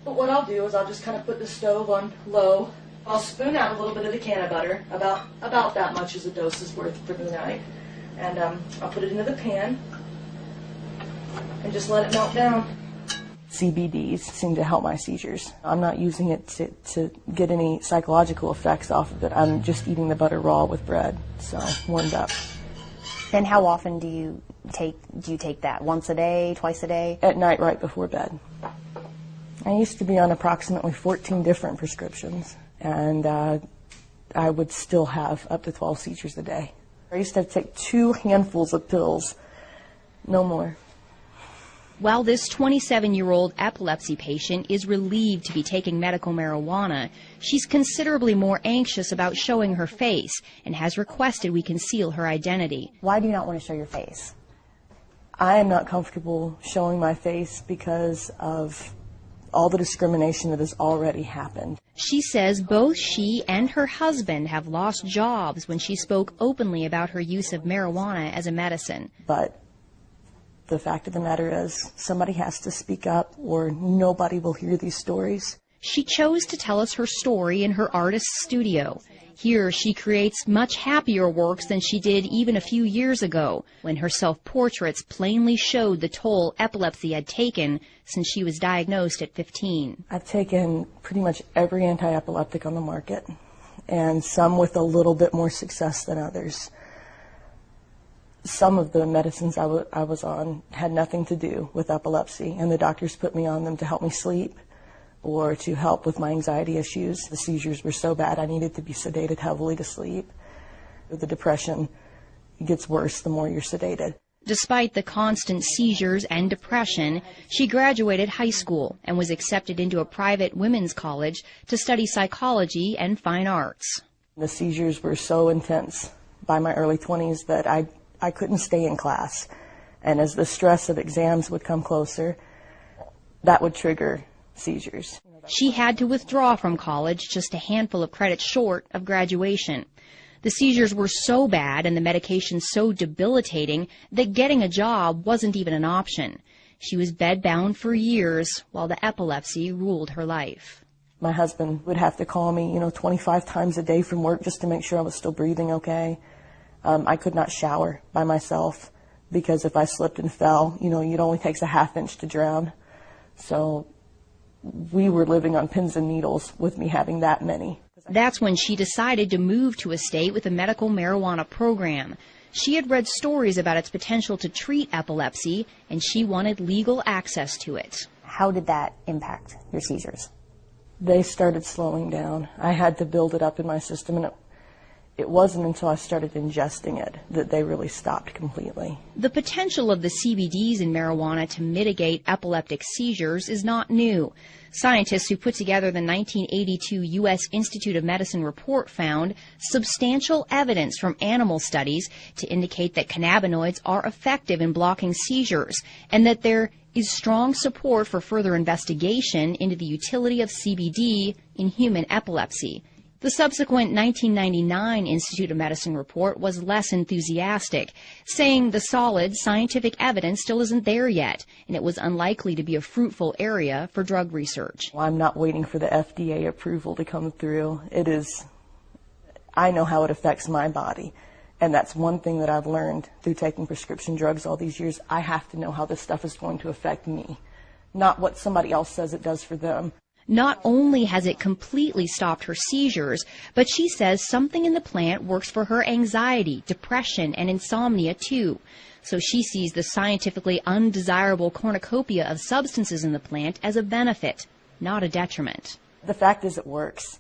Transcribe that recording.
But what I'll do is I'll just kind of put the stove on low. I'll spoon out a little bit of the can of butter, about that much as a dose is worth for the night. And I'll put it into the pan and just let it melt down. CBDs seem to help my seizures. I'm not using it to get any psychological effects off of it. I'm just eating the butter raw with bread, so warmed up. And how often do you take that? Once a day, twice a day? At night, right before bed. I used to be on approximately 14 different prescriptions, and I would still have up to 12 seizures a day. I used to have to take 2 handfuls of pills, no more. While this 27-year-old epilepsy patient is relieved to be taking medical marijuana, she's considerably more anxious about showing her face and has requested we conceal her identity. Why do you not want to show your face? I am not comfortable showing my face because of all the discrimination that has already happened. She says both she and her husband have lost jobs when she spoke openly about her use of marijuana as a medicine. But the fact of the matter is, somebody has to speak up or nobody will hear these stories. She chose to tell us her story in her artist's studio. Here she creates much happier works than she did even a few years ago, when her self-portraits plainly showed the toll epilepsy had taken since she was diagnosed at 15. I've taken pretty much every anti-epileptic on the market, and some with a little bit more success than others. Some of the medicines I was on had nothing to do with epilepsy, and the doctors put me on them to help me sleep or to help with my anxiety issues. The seizures were so bad I needed to be sedated heavily to sleep. The depression gets worse the more you're sedated. Despite the constant seizures and depression, she graduated high school and was accepted into a private women's college to study psychology and fine arts. The seizures were so intense by my early 20s that I couldn't stay in class. And as the stress of exams would come closer, that would trigger seizures. She had to withdraw from college just a handful of credits short of graduation. The seizures were so bad and the medication so debilitating that getting a job wasn't even an option. She was bedbound for years while the epilepsy ruled her life. My husband would have to call me, 25 times a day from work just to make sure I was still breathing okay. I could not shower by myself because if I slipped and fell, it only takes a half inch to drown. So we were living on pins and needles with me having that many. That's when she decided to move to a state with a medical marijuana program. She had read stories about its potential to treat epilepsy, and she wanted legal access to it. How did that impact your seizures? They started slowing down. I had to build it up in my system, and it wasn't until I started ingesting it that they really stopped completely. The potential of the CBDs in marijuana to mitigate epileptic seizures is not new. Scientists who put together the 1982 U.S. Institute of Medicine report found substantial evidence from animal studies to indicate that cannabinoids are effective in blocking seizures and that there is strong support for further investigation into the utility of CBD in human epilepsy. The subsequent 1999 Institute of Medicine report was less enthusiastic, saying the solid scientific evidence still isn't there yet, and it was unlikely to be a fruitful area for drug research. I'm not waiting for the FDA approval to come through. I know how it affects my body, and that's one thing that I've learned through taking prescription drugs all these years. I have to know how this stuff is going to affect me, not what somebody else says it does for them. Not only has it completely stopped her seizures, but she says something in the plant works for her anxiety, depression, and insomnia too. So she sees the scientifically undesirable cornucopia of substances in the plant as a benefit, not a detriment. The fact is it works.